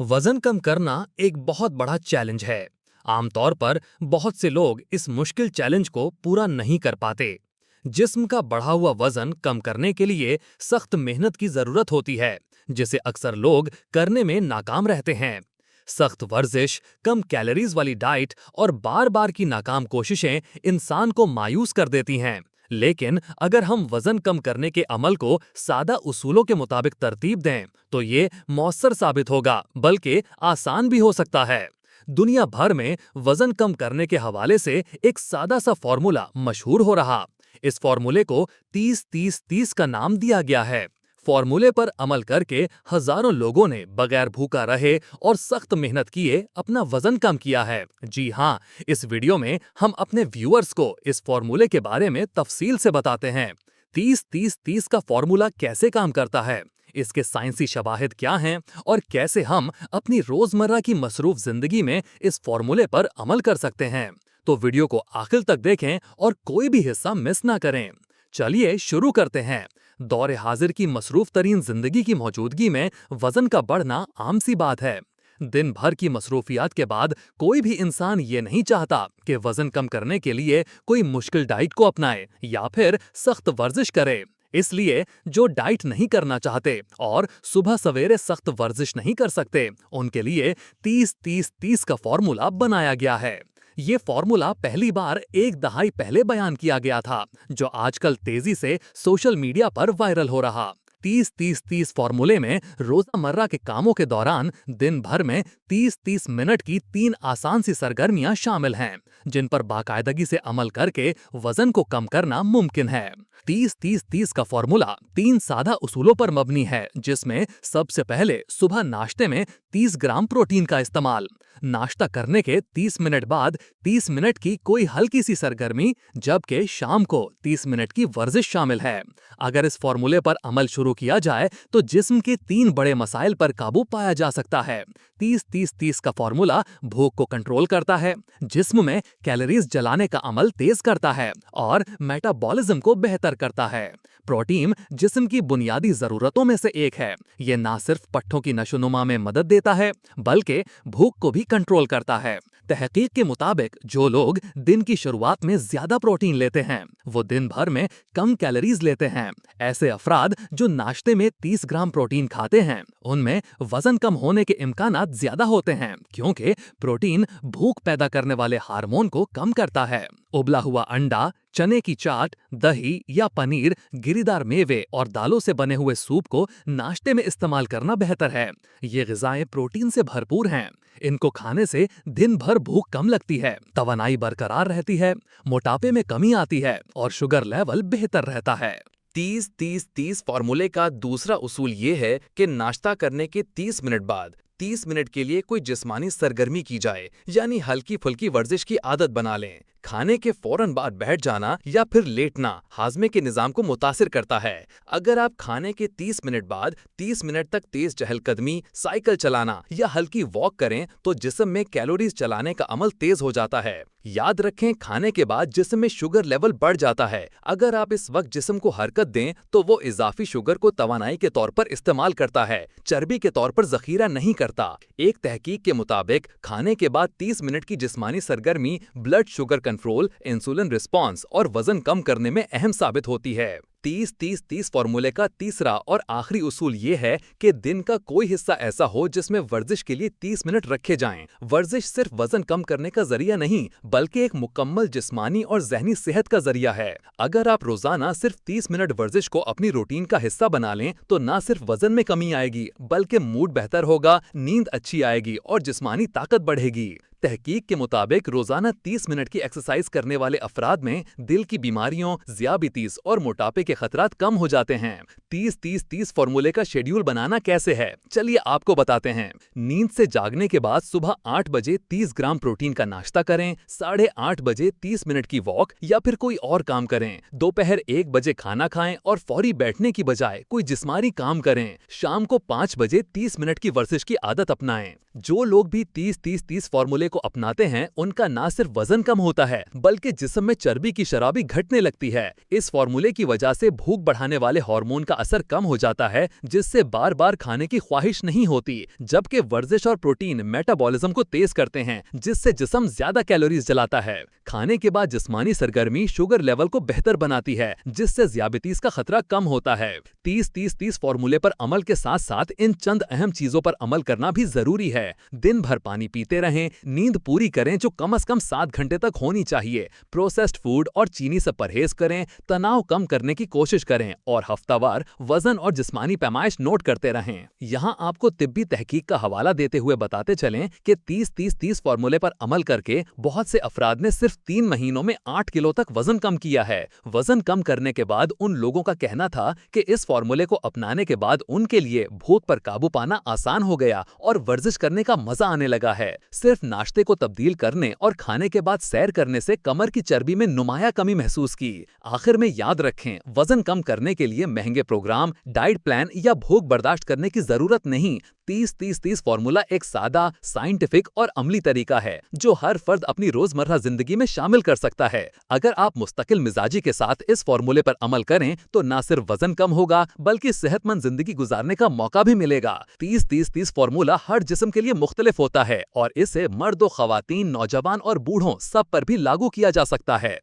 वजन कम करना एक बहुत बड़ा चैलेंज है। आमतौर पर बहुत से लोग इस मुश्किल चैलेंज को पूरा नहीं कर पाते। जिस्म का बढ़ा हुआ वजन कम करने के लिए सख्त मेहनत की जरूरत होती है, जिसे अक्सर लोग करने में नाकाम रहते हैं। सख्त वर्जिश, कम कैलोरीज वाली डाइट और बार बार की नाकाम कोशिशें इंसान को मायूस कर देती हैं। लेकिन अगर हम वजन कम करने के अमल को सादा उसूलों के मुताबिक तरतीब दें, तो ये मौसर साबित होगा, बल्कि आसान भी हो सकता है। दुनिया भर में वजन कम करने के हवाले से एक सादा सा फॉर्मूला मशहूर हो रहा। इस फॉर्मूले को 30-30-30 का नाम दिया गया है। फॉर्मूले पर अमल करके हजारों लोगों ने बगैर भूखा रहे और सख्त मेहनत किए अपना वजन कम किया है। जी हाँ, इस वीडियो में हम अपने व्यूअर्स को इस फॉर्मूले के बारे में तफसील से बताते हैं। 30-30-30 का फॉर्मूला कैसे काम करता है, इसके साइंसी शवाहिद क्या हैं और कैसे हम अपनी रोजमर्रा की मसरूफ जिंदगी में इस फॉर्मूले पर अमल कर सकते हैं। तो वीडियो को आखिर तक देखें और कोई भी हिस्सा मिस ना करें। चलिए शुरू करते हैं। दौरे हाजिर की मसरूफ तरीन जिंदगी की मौजूदगी में वजन का बढ़ना आम सी बात है। दिन भर की मसरूफियात के बाद कोई भी इंसान ये नहीं चाहता कि वजन कम करने के लिए कोई मुश्किल डाइट को अपनाए या फिर सख्त वर्जिश करे। इसलिए जो डाइट नहीं करना चाहते और सुबह सवेरे सख्त वर्जिश नहीं कर सकते, उनके लिए 30-30-30 का फॉर्मूला बनाया गया है। ये फॉर्मूला पहली बार एक दहाई पहले बयान किया गया था, जो आजकल तेजी से सोशल मीडिया पर वायरल हो रहा। 30-30-30 फॉर्मूले में रोजमर्रा के कामों के दौरान दिन भर में 30-30 मिनट की 3 आसान सी सरगर्मियां शामिल हैं, जिन पर बाकायदगी से अमल करके वजन को कम करना मुमकिन है। 30-30-30 का फॉर्मूला 3 सादा उसूलों पर मबनी है, जिसमें सबसे पहले सुबह नाश्ते में 30 ग्राम प्रोटीन का इस्तेमाल, नाश्ता करने के 30 मिनट बाद 30 मिनट की कोई हल्की सी सरगर्मी, जबकि शाम को 30 मिनट की वर्जिश शामिल है। अगर इस फॉर्मूले पर अमल शुरू किया जाए तो जिस्म के 3 बड़े मसाइल पर काबू पाया जा सकता है। 30-30-30 का फॉर्मूला भूख को कंट्रोल करता है, जिस्म में कैलोरीज जलाने का अमल तेज करता है और मेटाबॉलिज्म को बेहतर करता है। प्रोटीन जिस्म की बुनियादी जरूरतों में से एक है। ये ना सिर्फ पट्ठों की नशोनुमा में मदद देता है, बल्कि भूख को भी कंट्रोल करता है। तहकीक के मुताबिक जो लोग दिन की शुरुआत में ज्यादा प्रोटीन लेते हैं, वो दिन भर में कम कैलोरीज लेते हैं। ऐसे अफराद जो नाश्ते में 30 ग्राम प्रोटीन खाते हैं, उनमें वजन कम होने के इम्कानात ज्यादा होते हैं, क्योंकि प्रोटीन भूख पैदा करने वाले हार्मोन को कम करता है। उबला हुआ अंडा, चने की चाट, दही या पनीर, गिरीदार मेवे और दालों से बने हुए सूप को नाश्ते में इस्तेमाल करना बेहतर है। ये ग़िज़ाएं प्रोटीन से भरपूर हैं। इनको खाने से दिन भर भूख कम लगती है, तवानाई बरकरार रहती है, मोटापे में कमी आती है और शुगर लेवल बेहतर रहता है। 30-30-30 फॉर्मूले का दूसरा उसूल ये है कि नाश्ता करने के 30 मिनट बाद 30 मिनट के लिए कोई जिस्मानी सरगर्मी की जाए, यानी हल्की फुल्की वर्जिश की आदत बना लें। खाने के फौरन बाद बैठ जाना या फिर लेटना हाजमे के निजाम को मुतासिर करता है। अगर आप खाने के 30 मिनट बाद 30 मिनट तक तेज चहलकदमी, साइकिल चलाना या हल्की वॉक करें, तो जिस्म में कैलोरीज चलाने का अमल तेज हो जाता है। याद रखें, खाने के बाद जिस्म में शुगर लेवल बढ़ जाता है। अगर आप इस वक्त जिस्म को हरकत दें, तो वो इजाफी शुगर को तवानाई के तौर पर इस्तेमाल करता है, चर्बी के तौर पर जखीरा नहीं करता। एक तहकीक के मुताबिक खाने के बाद 30 मिनट की जिस्मानी सरगर्मी blood sugar control, insulin response और वजन कम करने में अहम साबित होती है। 30-30-30 फॉर्मूले का तीसरा और आखिरी उसूल ये है कि दिन का कोई हिस्सा ऐसा हो जिसमें वर्जिश के लिए 30 मिनट रखे जाएं। वर्जिश सिर्फ वजन कम करने का जरिया नहीं, बल्कि एक मुकम्मल जिस्मानी और जहनी सेहत का जरिया है। अगर आप रोजाना सिर्फ 30 मिनट वर्जिश को अपनी रूटीन का हिस्सा बना लें, तो ना सिर्फ वजन में कमी आएगी, बल्कि मूड बेहतर होगा, नींद अच्छी आएगी और जिस्मानी ताकत बढ़ेगी। तहकीक के मुताबिक रोजाना 30 मिनट की एक्सरसाइज करने वाले अफराद में दिल की बीमारियों, ज़ियाबितीस और मोटापे के खतरात कम हो जाते हैं। 30-30-30 फॉर्मूले का शेड्यूल बनाना कैसे है, चलिए आपको बताते हैं। नींद से जागने के बाद सुबह 8 बजे 30 ग्राम प्रोटीन का नाश्ता करें, 8:30 बजे 30 मिनट की वॉक या फिर कोई और काम करें। दोपहर 1 बजे खाना खाएं और फौरी बैठने की बजाय कोई जिस्मानी काम करें। शाम को 5 बजे 30 मिनट की वर्जिश की आदत अपनाएं। जो लोग भी 30-30-30 फॉर्मूले को अपनाते हैं, उनका ना सिर्फ वजन कम होता है, बल्कि जिस्म में चर्बी की शरह भी घटने लगती है। इस फॉर्मूले की वजह से भूख बढ़ाने वाले हार्मोन का असर कम हो जाता है, जिससे बार बार खाने की ख्वाहिश नहीं होती, जबकि वर्जिश और प्रोटीन मेटाबॉलिज्म को तेज करते हैं, जिससे जिस्म ज्यादा कैलोरीज जलाता है। खाने के बाद जिस्मानी सरगर्मी शुगर लेवल को बेहतर बनाती है, जिससे ज़ियाबितीज का खतरा कम होता है। 30-30-30 फॉर्मूले पर अमल के साथ साथ इन चंद अहम चीजों पर अमल करना भी जरूरी है। दिन भर पानी पीते रहें, नींद पूरी करें जो कम से कम 7 घंटे तक होनी चाहिए, प्रोसेस्ड फूड और चीनी से परहेज करें, तनाव कम करने की कोशिश करें और हफ्तावार वजन और जिस्मानी पैमाइश नोट करते रहें। यहाँ आपको तिब्बी तहकीक का हवाला देते हुए बताते चलें कि 30-30-30 फॉर्मूले पर अमल करके बहुत से अफराद ने सिर्फ 3 महीनों में 8 किलो तक वजन कम किया है। वजन कम करने के बाद उन लोगों का कहना था कि इस फॉर्मूले को अपनाने के बाद उनके लिए भूख पर काबू पाना आसान हो गया और वर्जिश करने का मजा आने लगा है। सिर्फ नाश्ते को तब्दील करने और खाने के बाद सैर करने से कमर की चर्बी में नुमाया कमी महसूस की। आखिर में याद रखें, वजन कम करने के लिए महंगे प्रोग्राम, डाइट प्लान या भूख बर्दाश्त करने की जरूरत नहीं। 30-30-30 फॉर्मूला एक सादा, साइंटिफिक और अमली तरीका है जो हर फर्द अपनी रोजमर्रा जिंदगी में शामिल कर सकता है। अगर आप मुस्तकिल मिजाजी के साथ इस फॉर्मूले पर अमल करें तो न सिर्फ वजन कम होगा बल्कि सेहतमंद जिंदगी गुजारने का मौका भी मिलेगा। 30-30-30 फॉर्मूला हर जिस्म के लिए मुख्तलिफ होता है और इसे मर्दों, खवातीन, नौजवान और बूढ़ों सब पर भी लागू किया जा सकता है।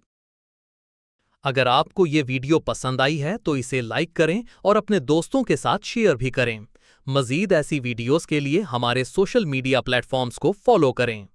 अगर आपको ये वीडियो पसंद आई है तो इसे लाइक करें और अपने दोस्तों के साथ शेयर भी करें। मजीद ऐसी वीडियोस के लिए हमारे सोशल मीडिया प्लेटफॉर्म्स को फॉलो करें।